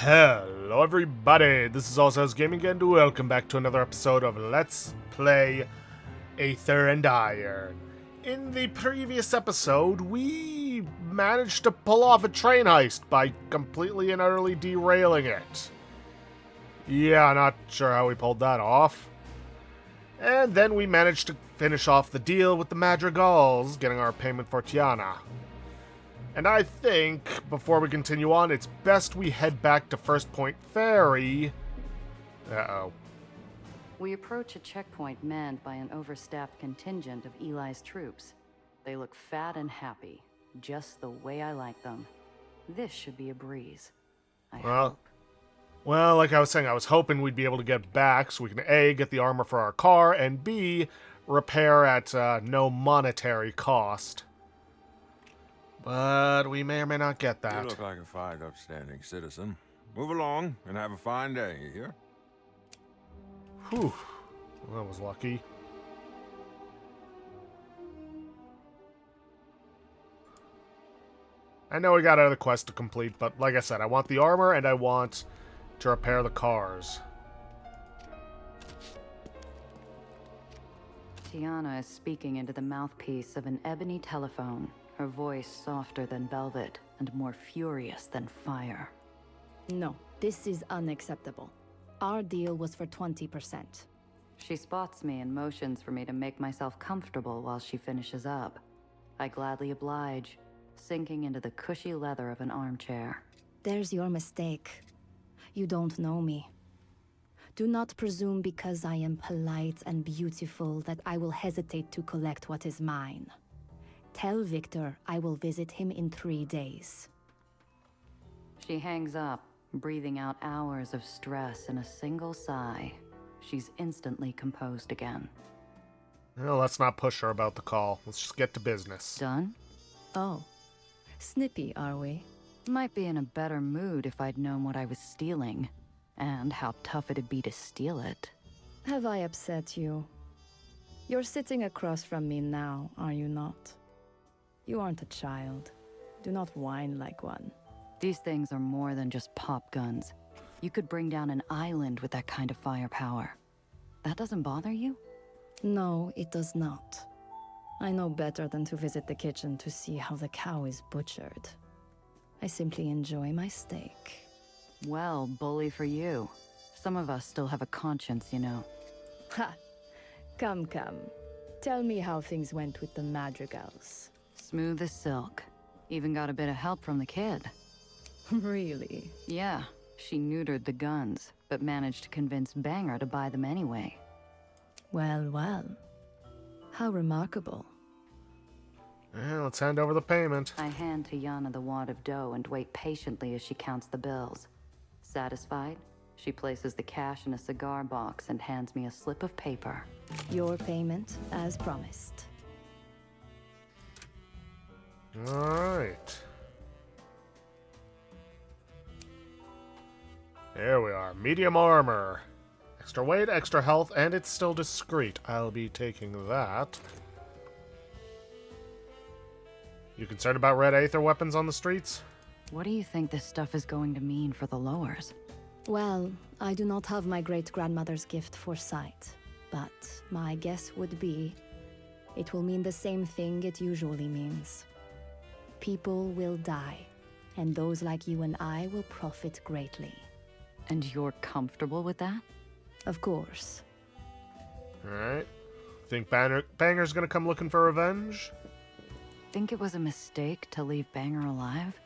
Hello everybody, this is Allstars Gaming and welcome back to another episode of Let's Play Aether and Iron. In the previous episode, we managed to pull off a train heist by completely and utterly derailing it. Yeah, not sure how we pulled that off. And then we managed to finish off the deal with the Madrigals, getting our payment for Tiana. And I think, before we continue on, it's best we head back to First Point Ferry. Uh-oh. We approach a checkpoint manned by an overstaffed contingent of Eli's troops. They look fat and happy, just the way I like them. This should be a breeze. I hope. Well, like I was saying, I was hoping we'd be able to get back so we can A, get the armor for our car, and B, repair at no monetary cost. But we may or may not get that. You look like a fine, upstanding citizen. Move along and have a fine day, you hear? Whew. Well, that was lucky. I know we got another quest to complete, but like I said, I want the armor and I want to repair the cars. Tiana is speaking into the mouthpiece of an ebony telephone, her voice softer than velvet and more furious than fire. No, this is unacceptable. Our deal was for 20%. She spots me and motions for me to make myself comfortable while she finishes up. I gladly oblige, sinking into the cushy leather of an armchair. There's your mistake. You don't know me. Do not presume because I am polite and beautiful that I will hesitate to collect what is mine. Tell Victor I will visit him in 3 days. She hangs up, breathing out hours of stress in a single sigh. She's instantly composed again. Well, let's not push her about the call. Let's just get to business. Done? Oh, snippy are we? Might be in a better mood if I'd known what I was stealing, and how tough it'd be to steal it. Have I upset you? You're sitting across from me now, are you not? You aren't a child. Do not whine like one. These things are more than just pop guns. You could bring down an island with that kind of firepower. That doesn't bother you? No, it does not. I know better than to visit the kitchen to see how the cow is butchered. I simply enjoy my steak. Well, bully for you. Some of us still have a conscience, you know. Ha! Come. Tell me how things went with the Madrigals. Smooth as silk. Even got a bit of help from the kid. Really? Yeah, she neutered the guns, but managed to convince Banger to buy them anyway. Well. How remarkable. Let's hand over the payment. I hand Tiana the wad of dough and wait patiently as she counts the bills. Satisfied, she places the cash in a cigar box and hands me a slip of paper. Your payment, as promised. Alright. There we are. Medium armor. Extra weight, extra health, and it's still discreet. I'll be taking that. You concerned about red Aether weapons on the streets? What do you think this stuff is going to mean for the lowers? Well, I do not have my great-grandmother's gift for sight, but my guess would be it will mean the same thing it usually means. People will die, and those like you and I will profit greatly. And you're comfortable with that? Of course. Alright. Think Banger's gonna come looking for revenge? Think it was a mistake to leave Banger alive?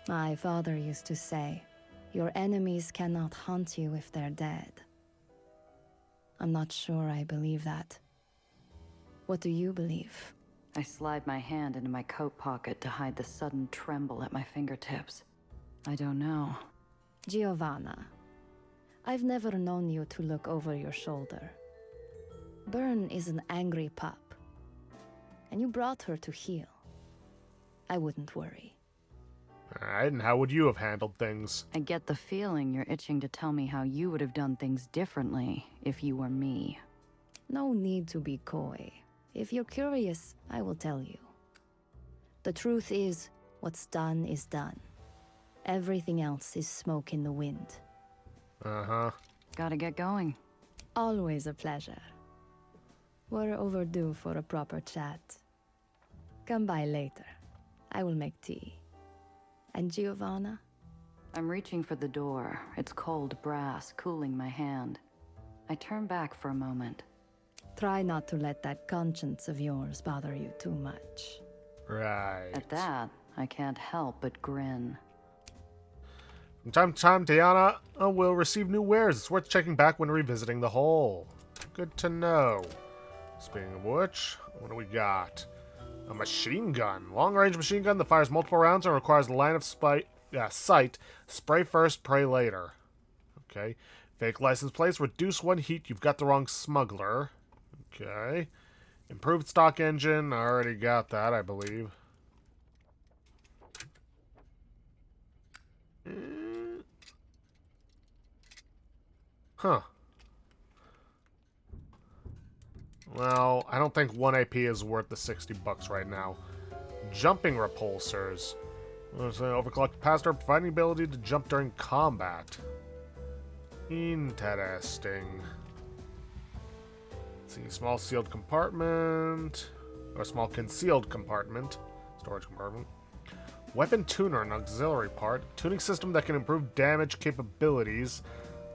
My father used to say, your enemies cannot hunt you if they're dead. I'm not sure I believe that. What do you believe? I slide my hand into my coat pocket to hide the sudden tremble at my fingertips. I don't know. Giovanna, I've never known you to look over your shoulder. Byrne is an angry pup, and you brought her to heel. I wouldn't worry. Alright, and how would you have handled things? I get the feeling you're itching to tell me how you would have done things differently if you were me. No need to be coy. If you're curious, I will tell you. The truth is, what's done is done. Everything else is smoke in the wind. Uh-huh. Gotta get going. Always a pleasure. We're overdue for a proper chat. Come by later. I will make tea. And Giovanna? I'm reaching for the door. It's cold brass, cooling my hand. I turn back for a moment. Try not to let that conscience of yours bother you too much. Right. At that, I can't help but grin. From time to time, Diana will receive new wares. It's worth checking back when revisiting the hole. Good to know. Speaking of which, what do we got? A machine gun. Long-range machine gun that fires multiple rounds and requires a line of sight. Spray first, pray later. Okay. Fake license plates. Reduce one heat. You've got the wrong smuggler. Okay. Improved stock engine. I already got that, I believe. Huh. Well, I don't think 1 AP is worth the $60 right now. Jumping repulsors. Overclocked capacitor, providing the ability to jump during combat. Interesting. Let's see, small sealed compartment. Or small concealed compartment. Storage compartment. Weapon tuner, an auxiliary part. Tuning system that can improve damage capabilities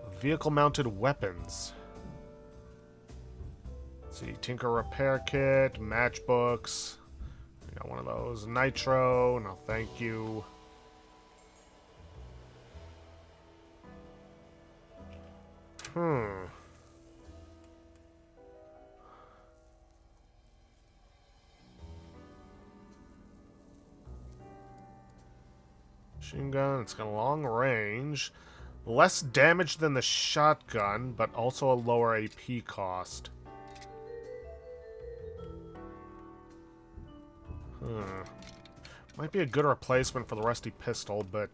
of vehicle-mounted weapons. Let's see, Tinker repair kit, matchbooks. I got one of those. Nitro, no thank you. Machine gun, it's got a long range. Less damage than the shotgun, but also a lower AP cost. Might be a good replacement for the rusty pistol, but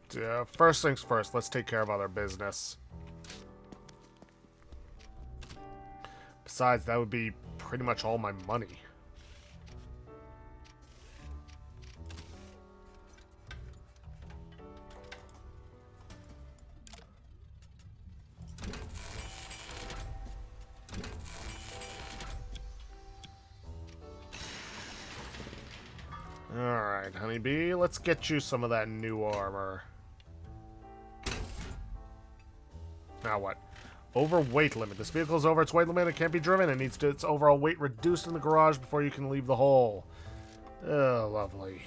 first things first, let's take care of other business. Besides, that would be pretty much all my money. Alright, honeybee, let's get you some of that new armor. Now what? Overweight limit. This vehicle is over its weight limit. It can't be driven. It needs its overall weight reduced in the garage before you can leave the hole. Oh, lovely.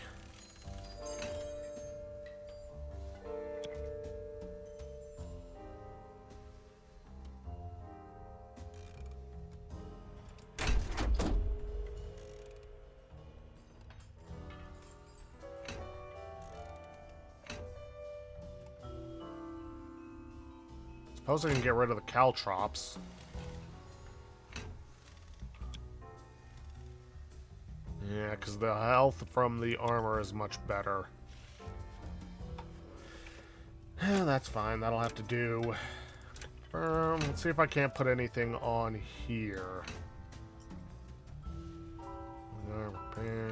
Suppose I can get rid of the caltrops. Yeah, because the health from the armor is much better. Yeah, that's fine. That'll have to do. Let's see if I can't put anything on here. Repair.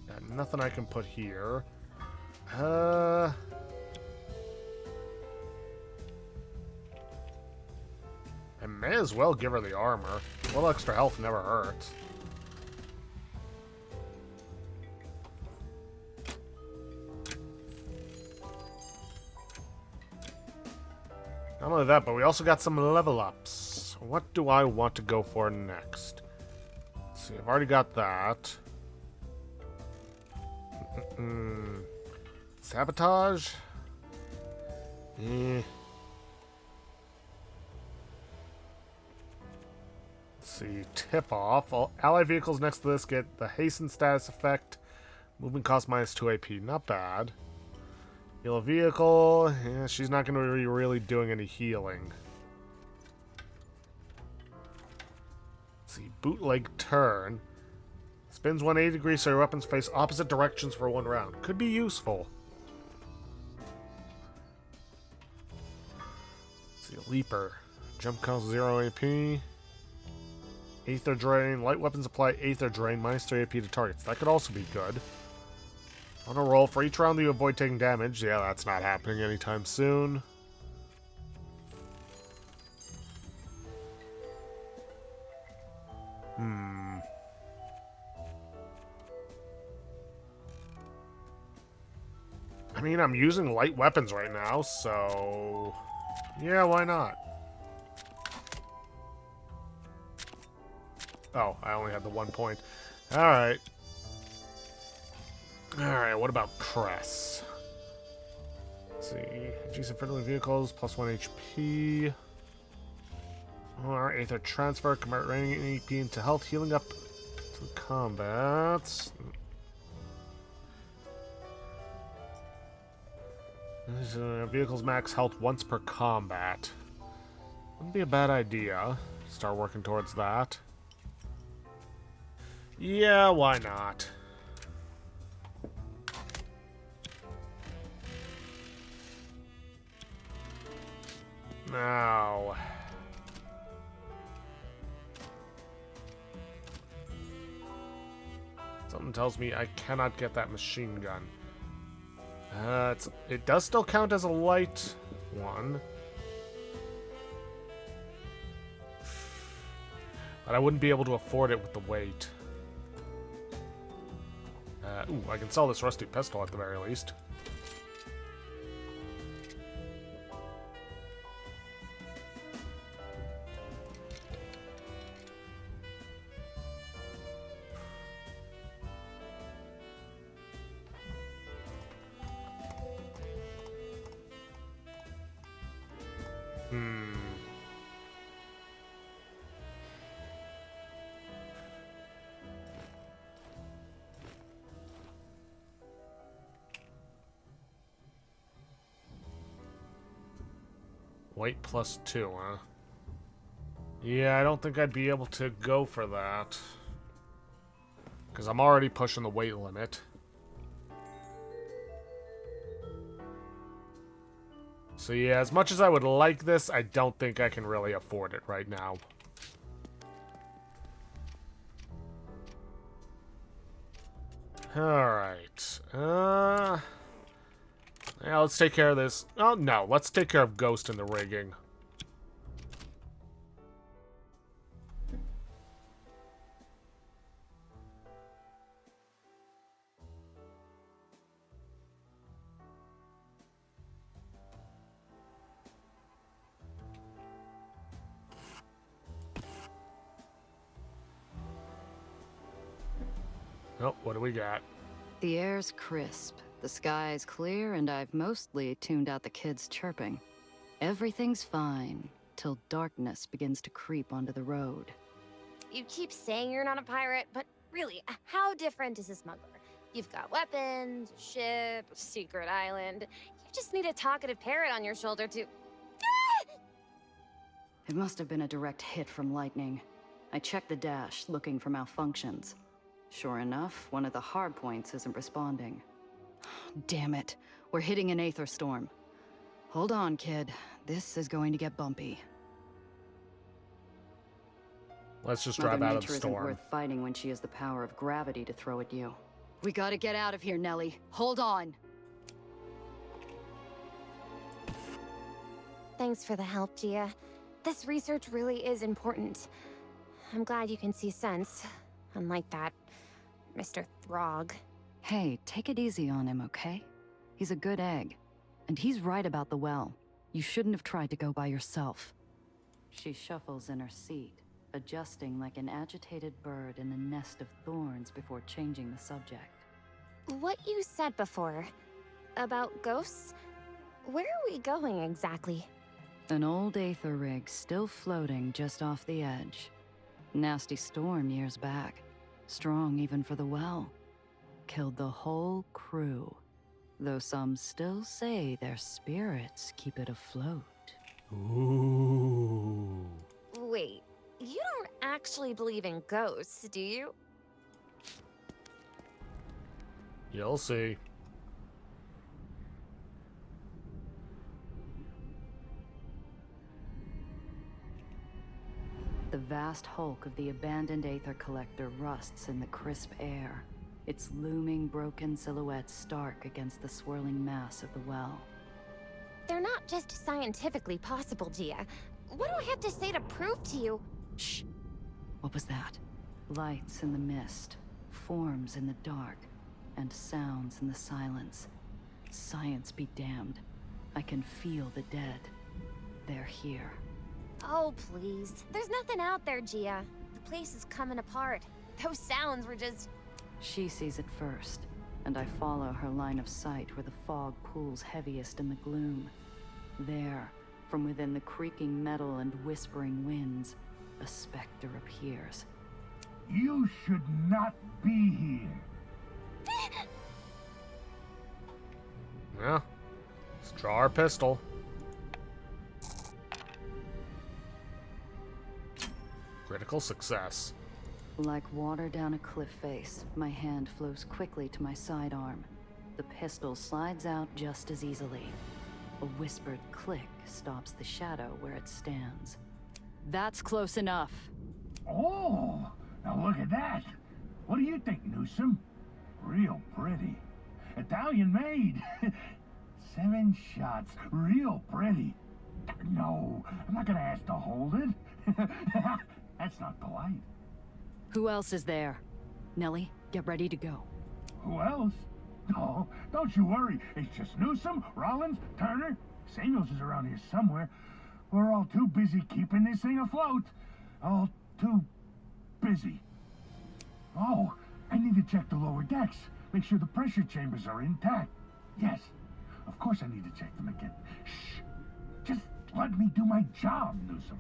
Got nothing I can put here. I may as well give her the armor. A little extra health never hurts. Not only that, but we also got some level ups. What do I want to go for next? Let's see, I've already got that. Sabotage? Eh. Let's see, tip off. All ally vehicles next to this get the hasten status effect. Movement cost minus 2 AP. Not bad. Heal a vehicle. Yeah, she's not going to be really doing any healing. Let's see, bootleg turn. Spins 180 degrees so your weapons face opposite directions for 1 round. Could be useful. Let's see, leaper. Jump cost 0 AP. Aether drain. Light weapons apply Aether drain minus 3 AP to targets. That could also be good. On a roll. For each round you avoid taking damage. Yeah, that's not happening anytime soon. I mean, I'm using light weapons right now, so... yeah, why not? Oh, I only had the 1 point. Alright. Alright, what about Cress? Let's see. Adjacent friendly vehicles, plus 1 HP. Alright, Aether transfer, convert raining EP into health, healing up to combat. Vehicles max health once per combat. Wouldn't be a bad idea. Start working towards that. Yeah, why not? Now... something tells me I cannot get that machine gun. It does still count as a light one. But I wouldn't be able to afford it with the weight. Ooh, I can sell this rusty pistol at the very least. Weight plus 2, huh? Yeah, I don't think I'd be able to go for that. Because I'm already pushing the weight limit. So yeah, as much as I would like this, I don't think I can really afford it right now. Alright. Yeah, let's take care of this. Oh, no. Let's take care of Ghost in the rigging. Oh, what do we got? The air's crisp, the sky's clear, and I've mostly tuned out the kids chirping. Everything's fine, till darkness begins to creep onto the road. You keep saying you're not a pirate, but really, how different is a smuggler? You've got weapons, a ship, a secret island. You just need a talkative parrot on your shoulder to... It must have been a direct hit from lightning. I checked the dash, looking for malfunctions. Sure enough, one of the hard points isn't responding. Damn it. We're hitting an Aether storm. Hold on, kid. This is going to get bumpy. Let's just Mother drive out of Nature the isn't storm. worth fighting when she has the power of gravity to throw at you. We gotta get out of here, Nellie. Hold on. Thanks for the help, Gia. This research really is important. I'm glad you can see sense. Unlike that, Mr. Throg. Hey, take it easy on him, okay? He's a good egg. And he's right about the well. You shouldn't have tried to go by yourself. She shuffles in her seat, adjusting like an agitated bird in a nest of thorns before changing the subject. What you said before about ghosts? Where are we going exactly? An old Aether rig still floating just off the edge. Nasty storm years back. Strong even for the well. Killed the whole crew. Though some still say their spirits keep it afloat. Ooh. Wait, you don't actually believe in ghosts, do you? You'll see. The vast hulk of the abandoned Aether collector rusts in the crisp air. its looming broken silhouette stark against the swirling mass of the well. They're not just scientifically possible, Gia. What do I have to say to prove to you? Shh! What was that? Lights in the mist, forms in the dark, and sounds in the silence. Science be damned. I can feel the dead. They're here. Oh, please. There's nothing out there, Gia. The place is coming apart. Those sounds were just... She sees it first, and I follow her line of sight where the fog pools heaviest in the gloom. There, from within the creaking metal and whispering winds, a specter appears. You should not be here. Yeah. Let's draw our pistol. Critical success. Like water down a cliff face, my hand flows quickly to my sidearm. The pistol slides out just as easily. A whispered click stops the shadow where it stands. That's close enough. Oh, now look at that. What do you think, Newsom? Real pretty. Italian made. 7 shots. Real pretty. No, I'm not gonna ask to hold it. That's not polite. Who else is there? Nellie, get ready to go. Who else? Oh, don't you worry. It's just Newsom, Rollins, Turner. Samuels is around here somewhere. We're all too busy keeping this thing afloat. All too busy. Oh, I need to check the lower decks. Make sure the pressure chambers are intact. Yes, of course I need to check them again. Shh. Just let me do my job, Newsom.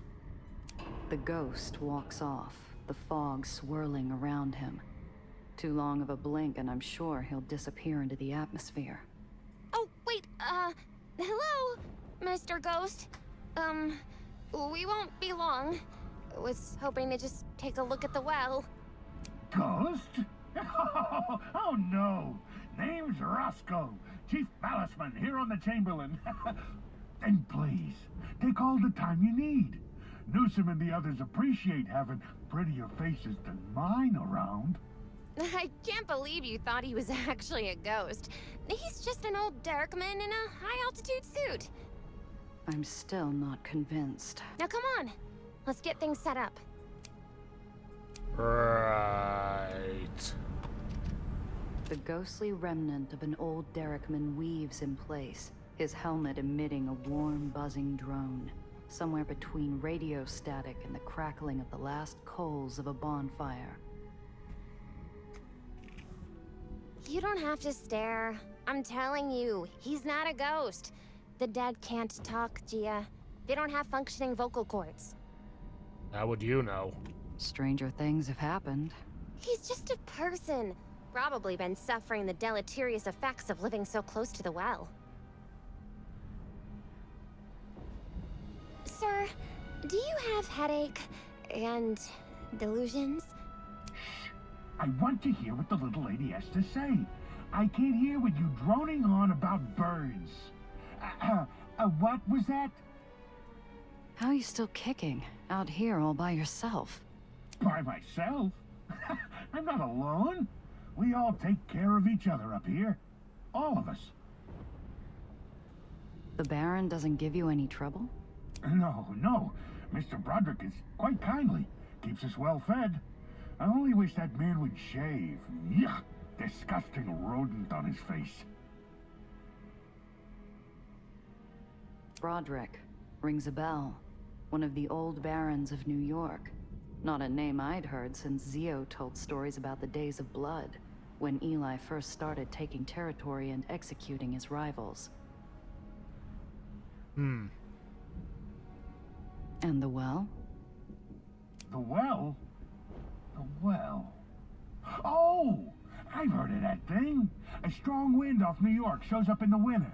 The ghost walks off, the fog swirling around him. Too long of a blink and I'm sure he'll disappear into the atmosphere. Oh, wait, hello, Mr. Ghost. We won't be long. Was hoping to just take a look at the well. Ghost? Oh no! Name's Roscoe, Chief Maliceman here on the Chamberlain. Then please, take all the time you need. Newsom and the others appreciate having prettier faces than mine around. I can't believe you thought he was actually a ghost. He's just an old Derrickman in a high-altitude suit. I'm still not convinced. Now come on, let's get things set up. Right. The ghostly remnant of an old Derrickman weaves in place, his helmet emitting a warm, buzzing drone, somewhere between radio static and the crackling of the last coals of a bonfire. You don't have to stare. I'm telling you, he's not a ghost. The dead can't talk, Gia. They don't have functioning vocal cords. How would you know? Stranger things have happened. He's just a person. Probably been suffering the deleterious effects of living so close to the well. Sir, do you have headache and delusions? Shh! I want to hear what the little lady has to say. I can't hear with you droning on about birds. What was that? How are you still kicking, out here all by yourself? By myself? I'm not alone. We all take care of each other up here. All of us. The Baron doesn't give you any trouble? No. Mr. Broderick is quite kindly. Keeps us well fed. I only wish that man would shave. Yuck! Disgusting rodent on his face. Broderick. Rings a bell. One of the old barons of New York. Not a name I'd heard since Zio told stories about the Days of Blood, when Eli first started taking territory and executing his rivals. And the well? The well? The well? Oh! I've heard of that thing. A strong wind off New York shows up in the winter.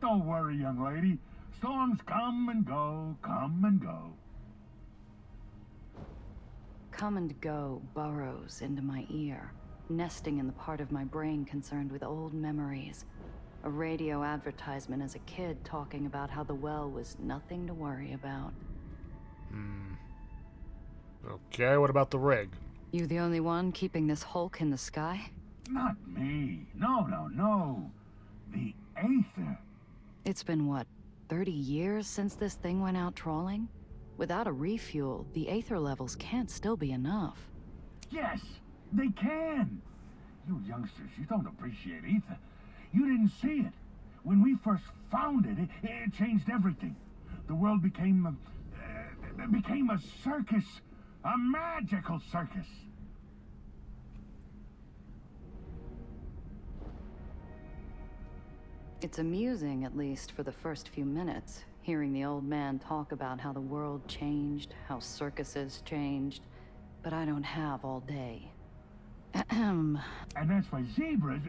Don't worry, young lady. Storms come and go, come and go. Come and go burrows into my ear, nesting in the part of my brain concerned with old memories. A radio advertisement as a kid talking about how the well was nothing to worry about. Okay, what about the rig? You the only one keeping this hulk in the sky? Not me. No. The Aether. It's been, what, 30 years since this thing went out trawling? Without a refuel, the Aether levels can't still be enough. Yes, they can. You youngsters, you don't appreciate Aether. You didn't see it. When we first found it, it changed everything. The world became a circus. A magical circus. It's amusing, at least for the first few minutes, hearing the old man talk about how the world changed, how circuses changed, but I don't have all day. And as for zebras...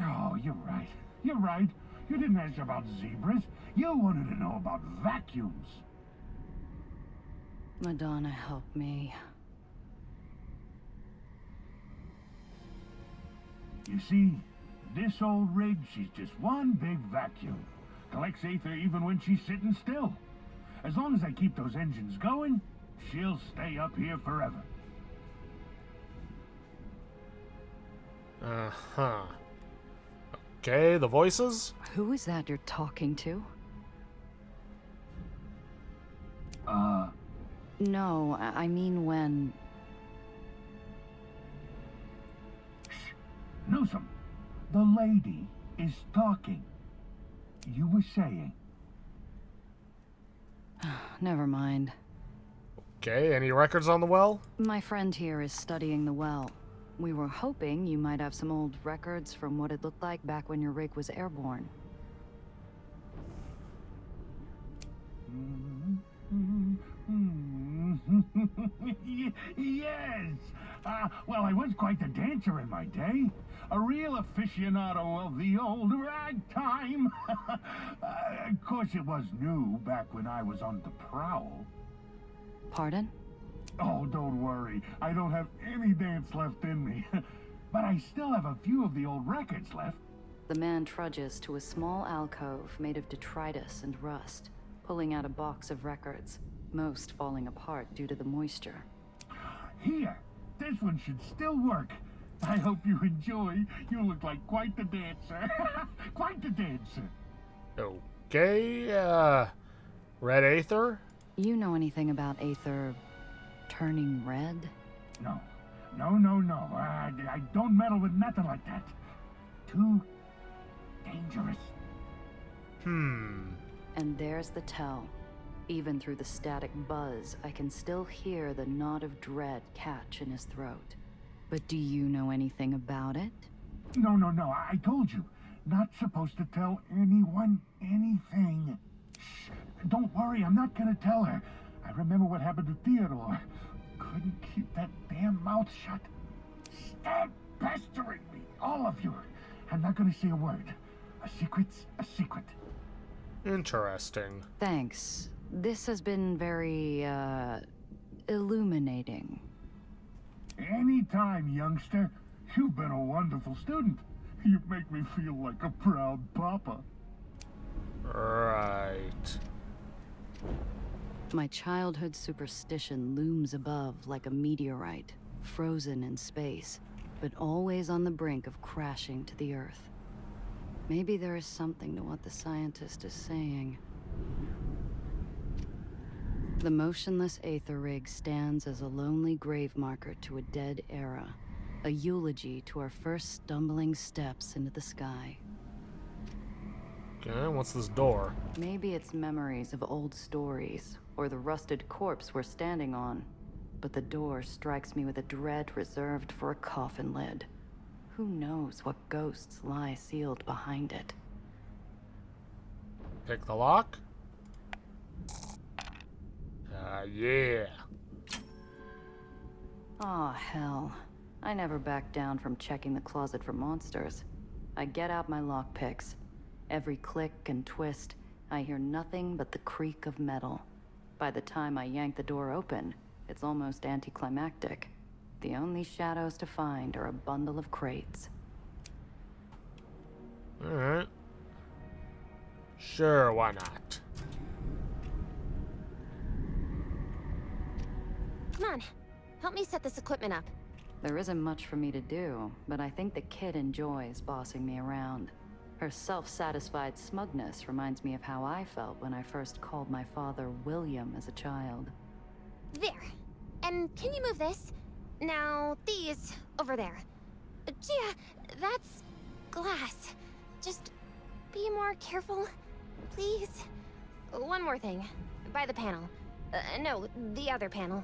Oh, you're right. You're right. You didn't ask about zebras. You wanted to know about vacuums. Madonna, help me. You see, this old rig, she's just one big vacuum. Collects Aether even when she's sitting still. As long as I keep those engines going, she'll stay up here forever. Uh-huh. Okay, the voices? Who is that you're talking to? No, I mean when... Shh. Newsom, the lady is talking. You were saying... Never mind. Okay, any records on the well? My friend here is studying the well. We were hoping you might have some old records from what it looked like back when your rig was airborne. Yes! Well, I was quite the dancer in my day. A real aficionado of the old ragtime. Of course, it was new back when I was on the prowl. Pardon? Oh, don't worry. I don't have any dance left in me. But I still have a few of the old records left. The man trudges to a small alcove made of detritus and rust, pulling out a box of records, most falling apart due to the moisture. Here, this one should still work. I hope you enjoy. You look like quite the dancer. Quite the dancer. Okay, Red Aether? You know anything about Aether turning red? No. I don't meddle with nothing like that. Too dangerous. And there's the tell. Even through the static buzz, I can still hear the knot of dread catch in his throat. But do you know anything about it? No. I told you. Not supposed to tell anyone anything. Shh. Don't worry, I'm not gonna tell her. I remember what happened to Theodore. Couldn't keep that damn mouth shut. Stop pestering me, all of you. I'm not gonna say a word. A secret's a secret. Interesting. Thanks. This has been very, illuminating. Anytime, youngster. You've been a wonderful student. You make me feel like a proud papa. Right. My childhood superstition looms above like a meteorite, frozen in space, but always on the brink of crashing to the Earth. Maybe there is something to what the scientist is saying. The motionless Aether rig stands as a lonely grave marker to a dead era, a eulogy to our first stumbling steps into the sky. Okay, what's this door? Maybe it's memories of old stories, or the rusted corpse we're standing on. But the door strikes me with a dread reserved for a coffin lid. Who knows what ghosts lie sealed behind it? Pick the lock? Yeah. Aw, hell. I never back down from checking the closet for monsters. I get out my lockpicks. Every click and twist, I hear nothing but the creak of metal. By the time I yank the door open, it's almost anticlimactic. The only shadows to find are a bundle of crates. Alright. Sure, why not? Come on, help me set this equipment up. There isn't much for me to do, but I think the kid enjoys bossing me around. Her self-satisfied smugness reminds me of how I felt when I first called my father William as a child. There. And can you move this? Now, these over there. Gia, that's glass. Just be more careful, please. One more thing. By the panel. No, the other panel.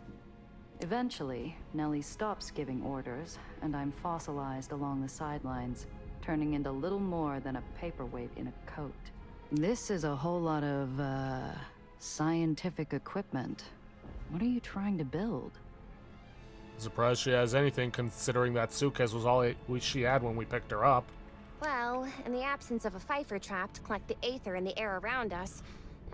Eventually, Nellie stops giving orders, and I'm fossilized along the sidelines, turning into little more than a paperweight in a coat. This is a whole lot of, scientific equipment. What are you trying to build? Surprised she has anything, considering that suitcase was all she had when we picked her up. Well, in the absence of a Pfeiffer trap to collect the Aether in the air around us,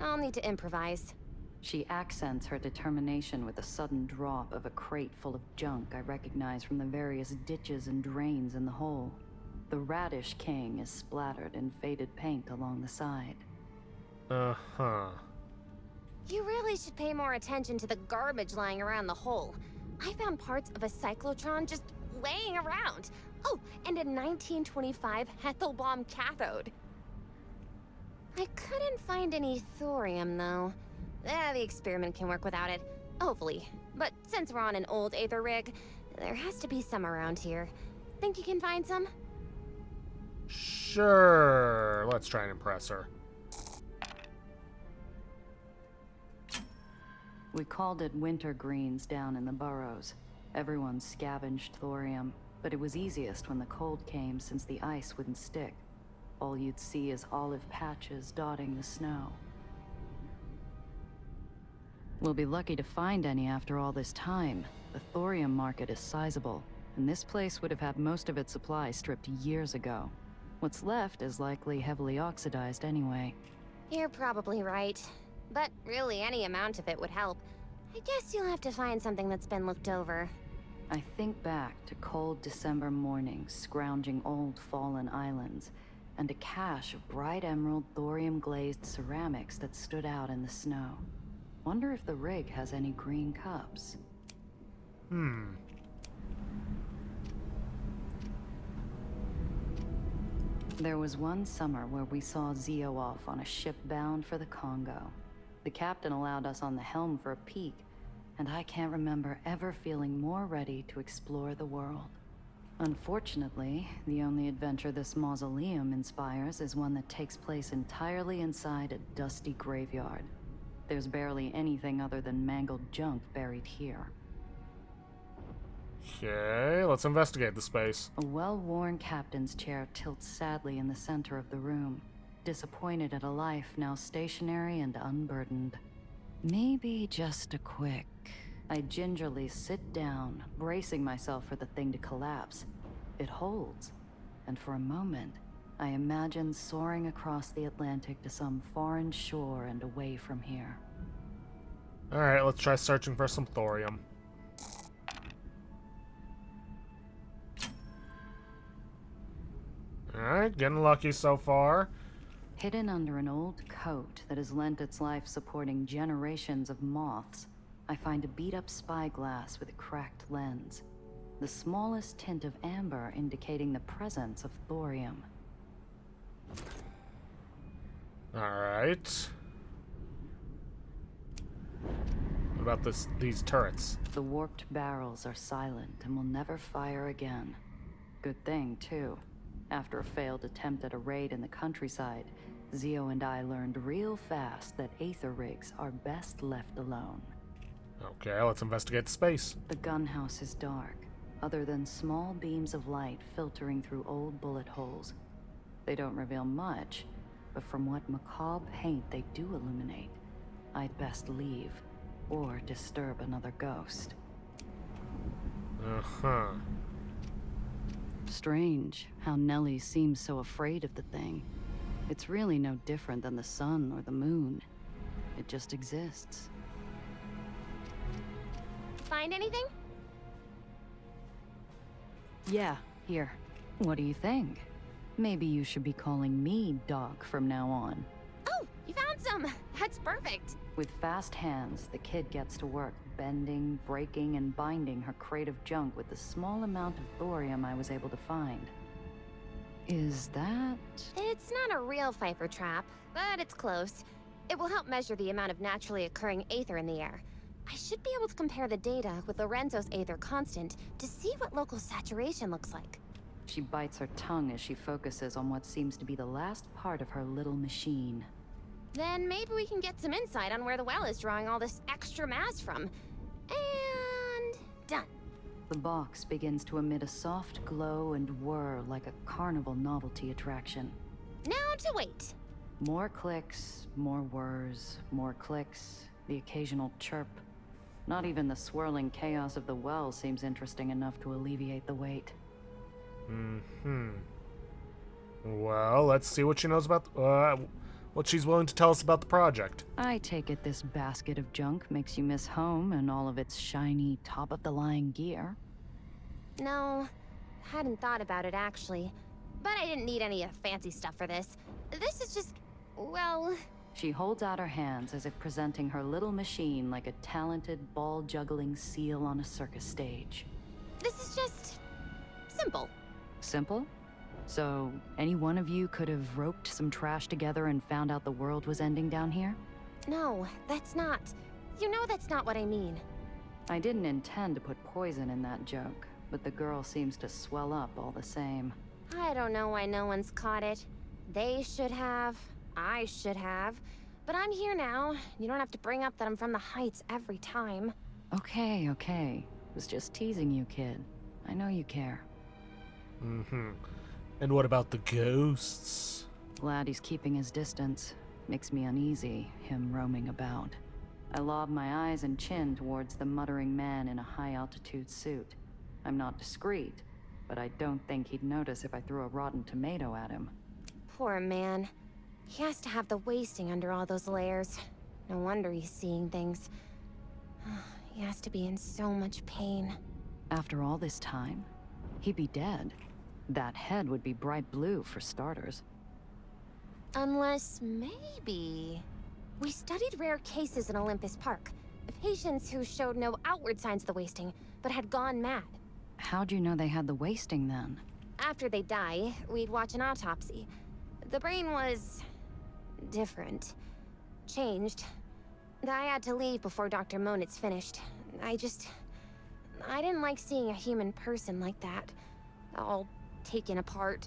I'll need to improvise. She accents her determination with a sudden drop of a crate full of junk I recognize from the various ditches and drains in the hole. The Radish King is splattered in faded paint along the side. Uh-huh. You really should pay more attention to the garbage lying around the hole. I found parts of a cyclotron just laying around. Oh, and a 1925 Hethelbaum cathode. I couldn't find any thorium, though. The experiment can work without it. Hopefully. But since we're on an old Aether rig, there has to be some around here. Think you can find some? Sure. Let's try and impress her. We called it winter greens down in the burrows. Everyone scavenged thorium, but it was easiest when the cold came since the ice wouldn't stick. All you'd see is olive patches dotting the snow. We'll be lucky to find any after all this time. The thorium market is sizable, and this place would have had most of its supply stripped years ago. What's left is likely heavily oxidized anyway. You're probably right. But really, any amount of it would help. I guess you'll have to find something that's been looked over. I think back to cold December mornings scrounging old fallen islands, and a cache of bright emerald thorium-glazed ceramics that stood out in the snow. Wonder if the rig has any green cups. There was one summer where we saw Zio off on a ship bound for the Congo. The captain allowed us on the helm for a peek, and I can't remember ever feeling more ready to explore the world. Unfortunately, the only adventure this mausoleum inspires is one that takes place entirely inside a dusty graveyard. There's barely anything other than mangled junk buried here. Okay, let's investigate the space. A well-worn captain's chair tilts sadly in the center of the room, disappointed at a life now stationary and unburdened. Maybe just a quick... I gingerly sit down, bracing myself for the thing to collapse. It holds, and for a moment, I imagine soaring across the Atlantic to some foreign shore and away from here. Alright, let's try searching for some thorium. Alright, getting lucky so far. Hidden under an old coat that has lent its life supporting generations of moths, I find a beat-up spyglass with a cracked lens. The smallest tint of amber indicating the presence of thorium. Alright. What about these turrets? The warped barrels are silent and will never fire again. Good thing, too. After a failed attempt at a raid in the countryside, Zio and I learned real fast that Aether rigs are best left alone. Okay, let's investigate the space. The gunhouse is dark, other than small beams of light filtering through old bullet holes. They don't reveal much, but from what macabre paint they do illuminate, I'd best leave, or disturb another ghost. Uh-huh. Strange how Nellie seems so afraid of the thing. It's really no different than the sun or the moon. It just exists. Find anything? Yeah, here. What do you think? Maybe you should be calling me Doc from now on. Oh, you found some! Awesome! That's perfect! With fast hands, the kid gets to work, bending, breaking, and binding her crate of junk with the small amount of thorium I was able to find. Is that... It's not a real Pfeiffer trap, but it's close. It will help measure the amount of naturally occurring Aether in the air. I should be able to compare the data with Lorenzo's Aether constant to see what local saturation looks like. She bites her tongue as she focuses on what seems to be the last part of her little machine. Then maybe we can get some insight on where the well is drawing all this extra mass from. And... done. The box begins to emit a soft glow and whir like a carnival novelty attraction. Now to wait. More clicks, more whirs, more clicks, the occasional chirp. Not even the swirling chaos of the well seems interesting enough to alleviate the wait. Well, let's see what she knows about... what she's willing to tell us about the project. I take it this basket of junk makes you miss home and all of its shiny, top-of-the-line gear. No, hadn't thought about it actually. But I didn't need any fancy stuff for this. This is just, well... She holds out her hands as if presenting her little machine like a talented, ball-juggling seal on a circus stage. This is just... simple. Simple? So, any one of you could have roped some trash together and found out the world was ending down here? No, that's not... You know that's not what I mean. I didn't intend to put poison in that joke, but the girl seems to swell up all the same. I don't know why no one's caught it. They should have. I should have. But I'm here now. You don't have to bring up that I'm from the Heights every time. Okay. Was just teasing you, kid. I know you care. And what about the ghosts? Glad he's keeping his distance. Makes me uneasy, him roaming about. I lob my eyes and chin towards the muttering man in a high-altitude suit. I'm not discreet, but I don't think he'd notice if I threw a rotten tomato at him. Poor man. He has to have the wasting under all those layers. No wonder he's seeing things. He has to be in so much pain. After all this time, he'd be dead. That head would be bright blue, for starters. Unless, maybe... We studied rare cases in Olympus Park. Patients who showed no outward signs of the wasting, but had gone mad. How'd you know they had the wasting, then? After they die, we'd watch an autopsy. The brain was... different. Changed. I had to leave before Dr. Monitz finished. I didn't like seeing a human person like that. All taken apart.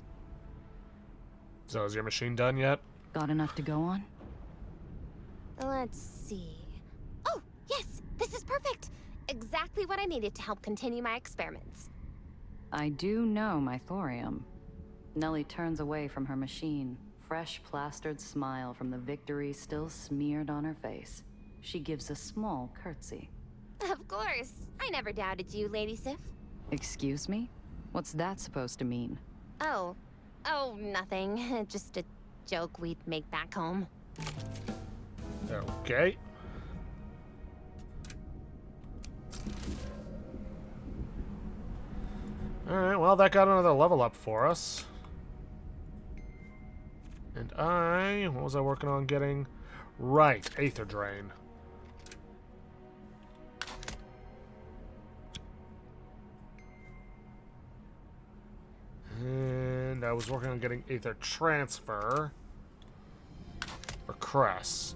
So is your machine done yet? Got enough to go on? Let's see... Oh, yes! This is perfect! Exactly what I needed to help continue my experiments. I do know my thorium. Nellie turns away from her machine, fresh plastered smile from the victory still smeared on her face. She gives a small curtsy. Of course. I never doubted you, Lady Sif. Excuse me? What's that supposed to mean? Oh, nothing. Just a joke we'd make back home. Okay. Alright, well, that got another level up for us. And what was I working on getting? Right, Aether Drain. And I was working on getting Aether Transfer for Cress.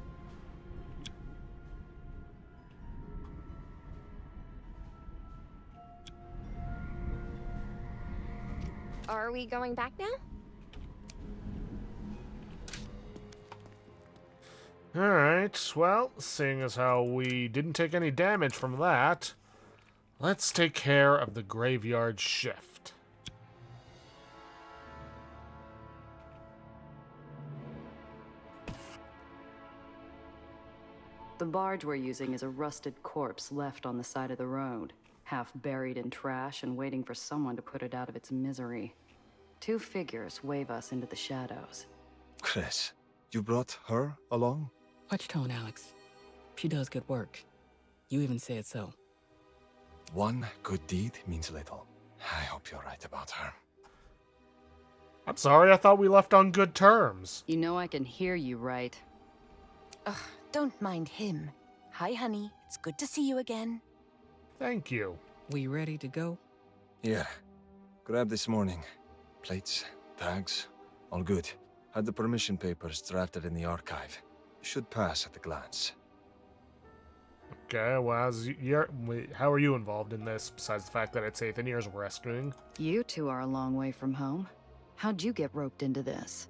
Are we going back now? Alright, well, seeing as how we didn't take any damage from that, let's take care of the graveyard shift. The barge we're using is a rusted corpse left on the side of the road, half buried in trash and waiting for someone to put it out of its misery. Two figures wave us into the shadows. Chris, you brought her along? Watch tone, Alex. She does good work. You even said so. One good deed means little. I hope you're right about her. I'm sorry, I thought we left on good terms. You know I can hear you, right? Ugh, don't mind him. Hi, honey. It's good to see you again. Thank you. We ready to go? Here. Grab this morning. Plates, tags, all good. Had the permission papers drafted in the archive. Should pass at a glance. Okay, well, how are you involved in this, besides the fact that it's Aether's rescuing? You two are a long way from home. How'd you get roped into this?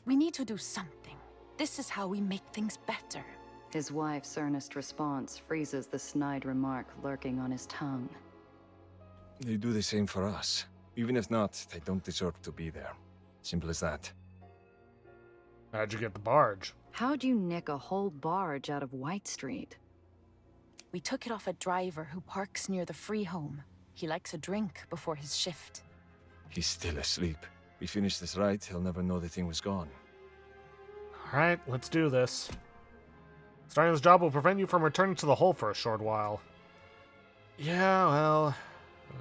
We need to do something. This is how we make things better. His wife's earnest response freezes the snide remark lurking on his tongue. They do the same for us. Even if not, they don't deserve to be there. Simple as that. How'd you get the barge? How'd you nick a whole barge out of White Street? We took it off a driver who parks near the free home. He likes a drink before his shift. He's still asleep. We finish this right, he'll never know the thing was gone. Alright, let's do this. Starting this job will prevent you from returning to the hole for a short while. Yeah, well,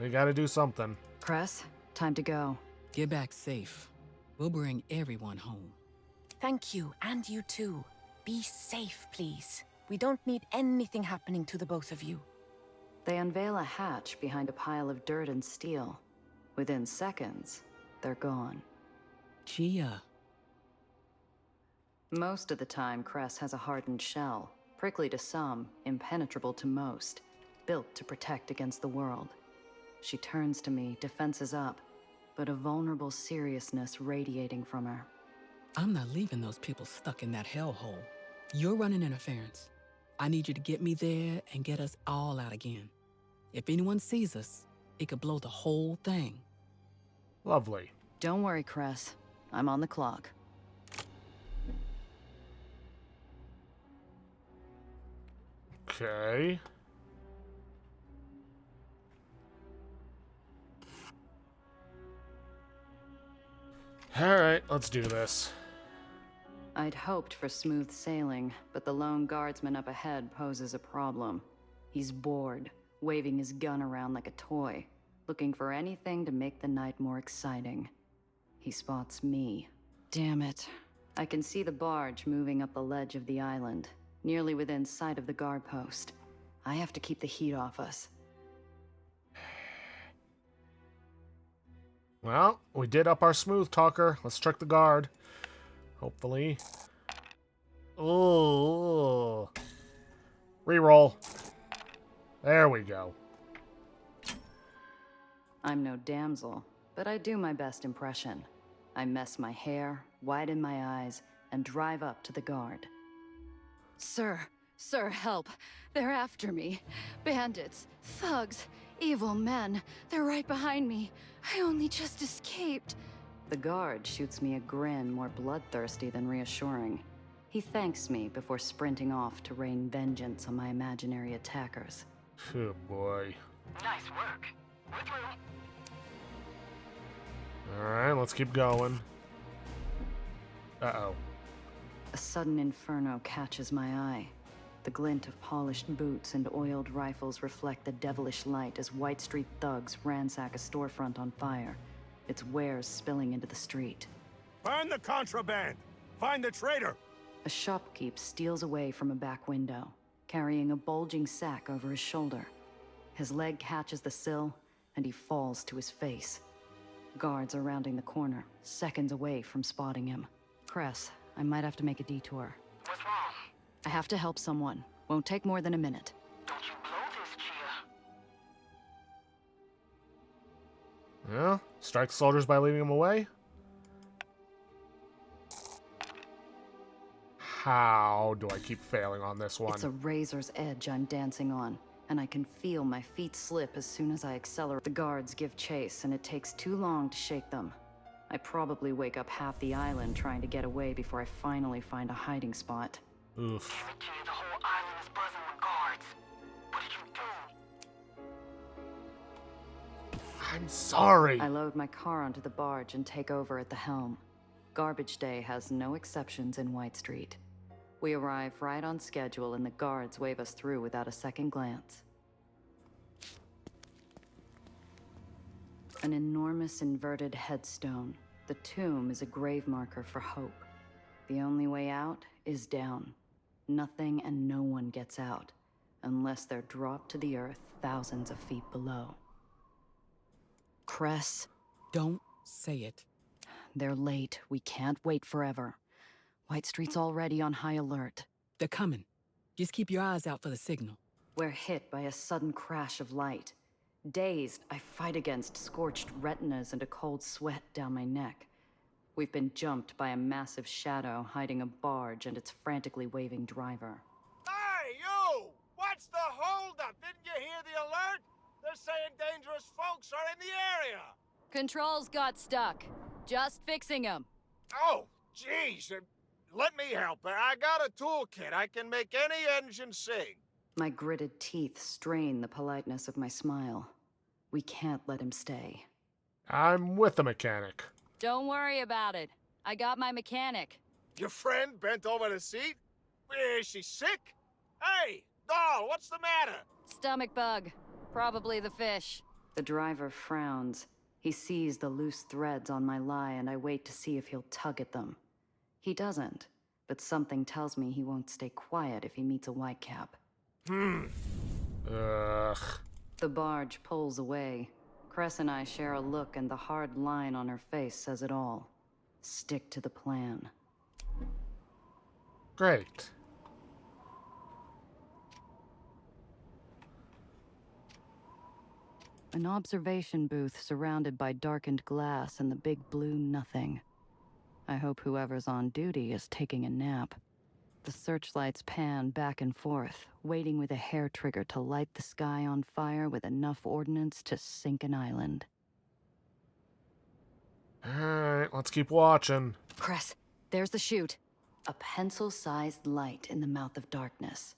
we gotta do something. Cress, time to go. Get back safe. We'll bring everyone home. Thank you, and you too. Be safe, please. We don't need anything happening to the both of you. They unveil a hatch behind a pile of dirt and steel. Within seconds, they're gone. Gia. Most of the time, Cress has a hardened shell, prickly to some, impenetrable to most, built to protect against the world. She turns to me, defenses up, but a vulnerable seriousness radiating from her. I'm not leaving those people stuck in that hellhole. You're running interference. I need you to get me there and get us all out again. If anyone sees us, it could blow the whole thing. Lovely. Don't worry, Cress. I'm on the clock. Okay. Alright, let's do this. I'd hoped for smooth sailing, but the lone guardsman up ahead poses a problem. He's bored, waving his gun around like a toy, looking for anything to make the night more exciting. He spots me. Damn it. I can see the barge moving up the ledge of the island, nearly within sight of the guard post. I have to keep the heat off us. Well, we did up our smooth talker. Let's check the guard. Hopefully. Oh. Reroll. There we go. I'm no damsel, but I do my best impression. I mess my hair, widen my eyes, and drive up to the guard. Sir, help. They're after me. Bandits, thugs, evil men. They're right behind me. I only just escaped. The guard shoots me a grin more bloodthirsty than reassuring. He thanks me before sprinting off to rain vengeance on my imaginary attackers. Oh boy. Nice work. We're through. Alright, let's keep going. Uh-oh. A sudden inferno catches my eye. The glint of polished boots and oiled rifles reflect the devilish light as White Street thugs ransack a storefront on fire, its wares spilling into the street. Burn the contraband! Find the traitor! A shopkeep steals away from a back window, carrying a bulging sack over his shoulder. His leg catches the sill, and he falls to his face. Guards are rounding the corner, seconds away from spotting him. Cress, I might have to make a detour. What's wrong? I have to help someone. Won't take more than a minute. Don't you blow this, Gia. Yeah? Strike the soldiers by leading them away? How do I keep failing on this one? It's a razor's edge I'm dancing on, and I can feel my feet slip as soon as I accelerate. The guards give chase, and it takes too long to shake them. I probably wake up half the island trying to get away before I finally find a hiding spot. Oof. Damn it, Gia, the whole island is buzzing with guards. What did you do? I'm sorry. I load my car onto the barge and take over at the helm. Garbage day has no exceptions in White Street. We arrive right on schedule and the guards wave us through without a second glance. An enormous inverted headstone. The tomb is a grave marker for hope. The only way out is down. Nothing and no one gets out, unless they're dropped to the earth thousands of feet below. Cress, Don't say it. they're late. We can't wait forever. White Street's already on high alert. They're coming. Just keep your eyes out for the signal. We're hit by a sudden crash of light. Dazed, I fight against scorched retinas and a cold sweat down my neck. We've been jumped by a massive shadow hiding a barge and its frantically waving driver. Hey, you! What's the holdup? Didn't you hear the alert? They're saying dangerous folks are in the area. Controls got stuck. Just fixing them. Oh, jeez. Let me help. I got a toolkit. I can make any engine sing. My gritted teeth strain the politeness of my smile. We can't let him stay. I'm with the mechanic. Don't worry about it. I got my mechanic. Your friend bent over the seat? Is she sick? Hey, doll, what's the matter? Stomach bug. Probably the fish. The driver frowns. He sees the loose threads on my lie, and I wait to see if he'll tug at them. He doesn't, but something tells me he won't stay quiet if he meets a whitecap. Ugh. The barge pulls away. Cress and I share a look, and the hard line on her face says it all. Stick to the plan. Great. An observation booth surrounded by darkened glass and the big blue nothing. I hope whoever's on duty is taking a nap. The searchlights pan back and forth, waiting with a hair trigger to light the sky on fire with enough ordnance to sink an island. Alright, let's keep watching. Cress, there's the chute. A pencil-sized light in the mouth of darkness.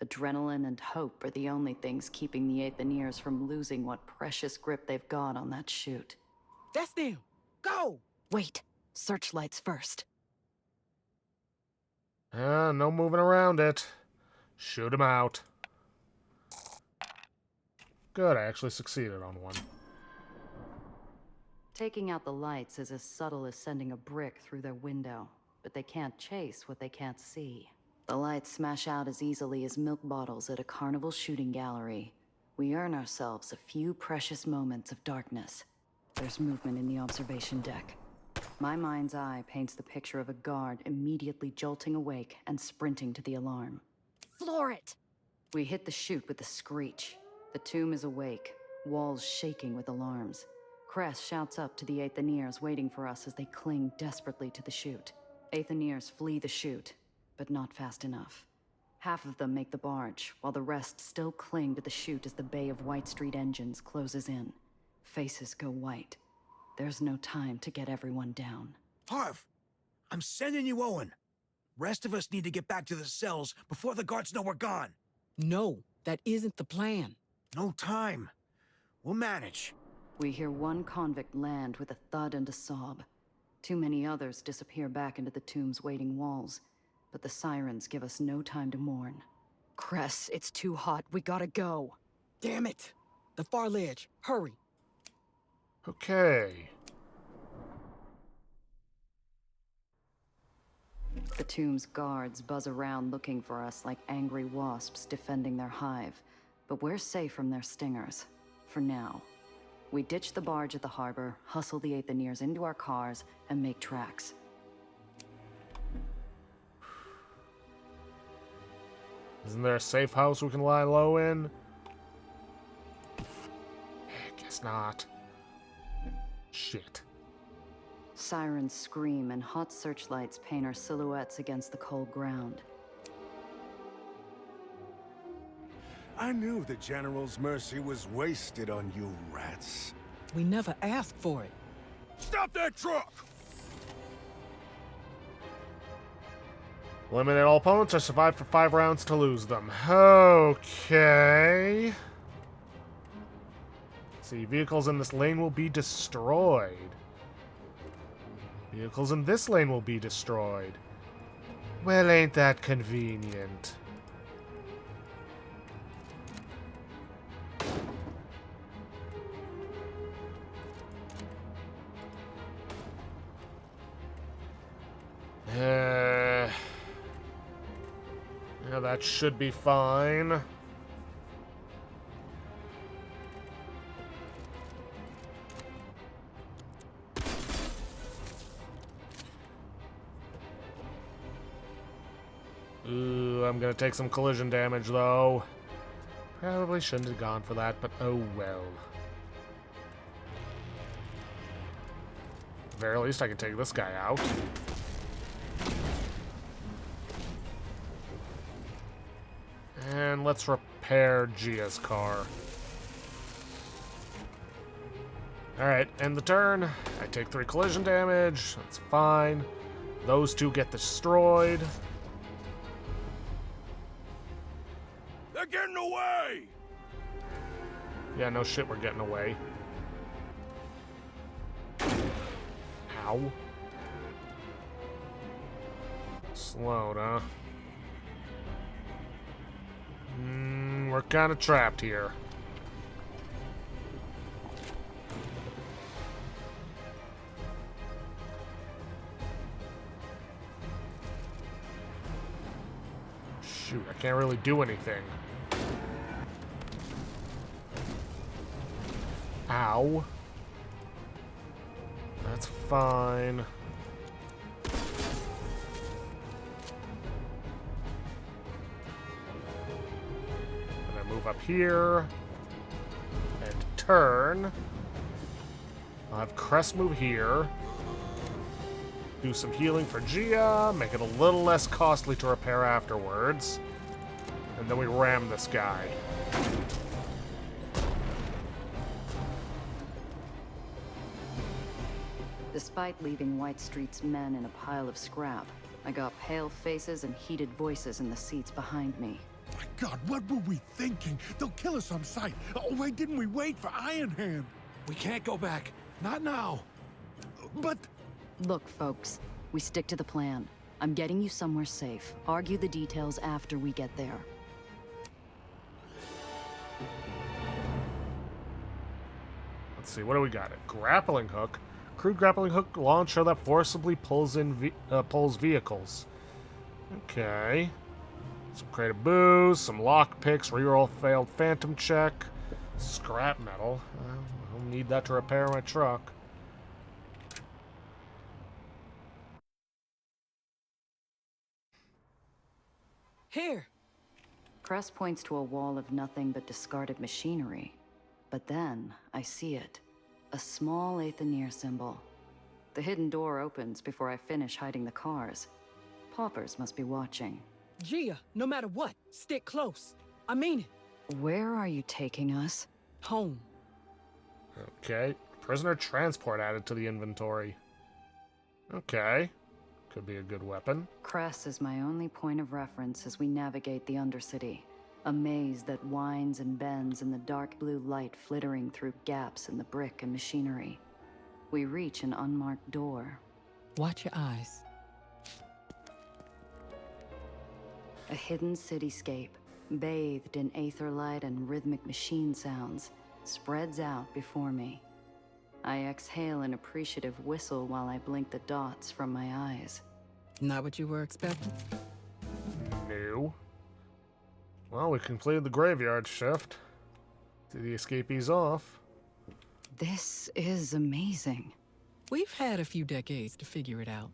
Adrenaline and hope are the only things keeping the Aetherians from losing what precious grip they've got on that chute. That's them. Go! Wait, searchlights first. No moving around it. Shoot him out. Good, I actually succeeded on one. Taking out the lights is as subtle as sending a brick through their window, but they can't chase what they can't see. The lights smash out as easily as milk bottles at a carnival shooting gallery. We earn ourselves a few precious moments of darkness. There's movement in the observation deck. My mind's eye paints the picture of a guard immediately jolting awake and sprinting to the alarm. Floor it! We hit the chute with a screech. The tomb is awake, walls shaking with alarms. Cress shouts up to the Aetherians waiting for us as they cling desperately to the chute. Aetherians flee the chute, but not fast enough. Half of them make the barge, while the rest still cling to the chute as the bay of White Street engines closes in. Faces go white. There's no time to get everyone down. Harv, I'm sending you Owen. Rest of us need to get back to the cells before the guards know we're gone. No, that isn't the plan. No time. We'll manage. We hear one convict land with a thud and a sob. Too many others disappear back into the tomb's waiting walls, but the sirens give us no time to mourn. Cress, it's too hot. We gotta go. Damn it! The far ledge. Hurry. Okay. The tomb's guards buzz around looking for us like angry wasps defending their hive, but we're safe from their stingers. For now. We ditch the barge at the harbor, hustle the Aetherians into our cars, and make tracks. Isn't there a safe house we can lie low in? Guess not. Shit. Sirens scream and hot searchlights paint our silhouettes against the cold ground. I knew the General's mercy was wasted on you rats. We never asked for it. Stop that truck! Eliminate all opponents or survive for 5 rounds to lose them. Okay. Let's see, vehicles in this lane will be destroyed. Vehicles in this lane will be destroyed. Well, ain't that convenient? Yeah, that should be fine. Ooh, I'm gonna take some collision damage, though. Probably shouldn't have gone for that, but oh well. At the very least, I can take this guy out. And let's repair Gia's car. Alright, end the turn. I take 3 collision damage. That's fine. Those two get destroyed. They're getting away! Yeah, no shit, we're getting away. Ow. Slowed, huh? We're kind of trapped here. Shoot, I can't really do anything. Ow. That's fine. And I move up here. And turn. I'll have Crest move here. Do some healing for Gia. Make it a little less costly to repair afterwards. And then we ram this guy. Despite leaving White Street's men in a pile of scrap, I got pale faces and heated voices in the seats behind me. My God, what were we thinking? They'll kill us on sight. Oh, why didn't we wait for Iron Hand? We can't go back. Not now. But... Look, folks, we stick to the plan. I'm getting you somewhere safe. Argue the details after we get there. Let's see, what do we got? A grappling hook. Crude grappling hook launcher that forcibly pulls vehicles. Okay. Some creative booze, some lockpicks, reroll failed phantom check, scrap metal. I'll need that to repair my truck. Here. Crest points to a wall of nothing but discarded machinery. But then, I see it. A small Aether symbol. The hidden door opens before I finish hiding the cars. Paupers must be watching. Gia, no matter what, stick close. I mean it. Where are you taking us? Home. Okay. Prisoner transport added to the inventory. Okay. Could be a good weapon. Crest is my only point of reference as we navigate the Undercity. A maze that winds and bends in the dark blue light flittering through gaps in the brick and machinery. We reach an unmarked door. Watch your eyes. A hidden cityscape, bathed in aether light and rhythmic machine sounds, spreads out before me. I exhale an appreciative whistle while I blink the dots from my eyes. Not what you were expecting? No. Well, we completed the graveyard shift. See the escapees off. This is amazing. We've had a few decades to figure it out.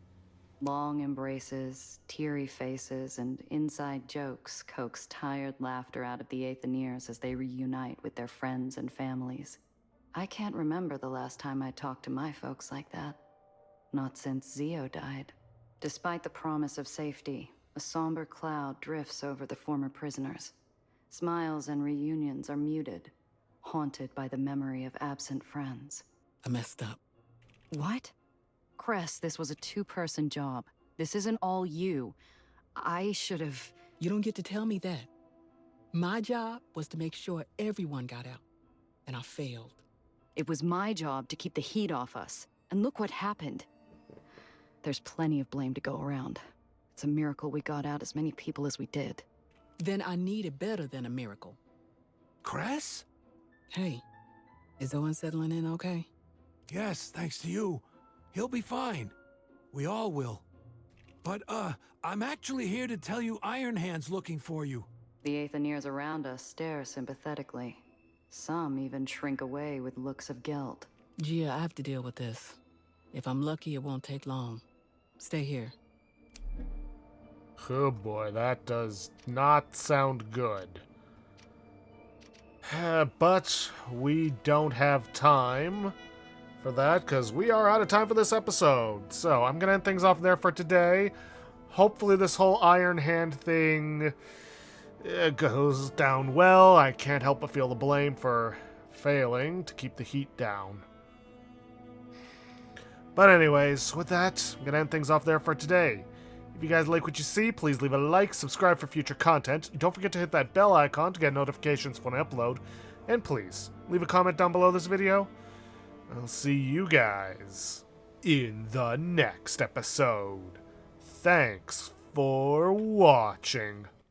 Long embraces, teary faces, and inside jokes coax tired laughter out of the Aetheniers as they reunite with their friends and families. I can't remember the last time I talked to my folks like that. Not since Zio died. Despite the promise of safety, a somber cloud drifts over the former prisoners. Smiles and reunions are muted, haunted by the memory of absent friends. I messed up. What? Crest, this was a two-person job. This isn't all you. I should have... You don't get to tell me that. My job was to make sure everyone got out, and I failed. It was my job to keep the heat off us. And look what happened. There's plenty of blame to go around. It's a miracle we got out as many people as we did. Then I need it better than a miracle. Cress? Hey, is Owen settling in okay? Yes, thanks to you. He'll be fine. We all will. But, I'm actually here to tell you Iron Hand's looking for you. The Aethoniers around us stare sympathetically. Some even shrink away with looks of guilt. Gia, I have to deal with this. If I'm lucky, it won't take long. Stay here. Oh boy, that does not sound good. But we don't have time for that because we are out of time for this episode. So I'm going to end things off there for today. Hopefully this whole Iron Hand thing goes down well. I can't help but feel the blame for failing to keep the heat down. But anyways, with that, I'm going to end things off there for today. If you guys like what you see, please leave a like, subscribe for future content. Don't forget to hit that bell icon to get notifications when I upload. And please, leave a comment down below this video. I'll see you guys in the next episode. Thanks for watching.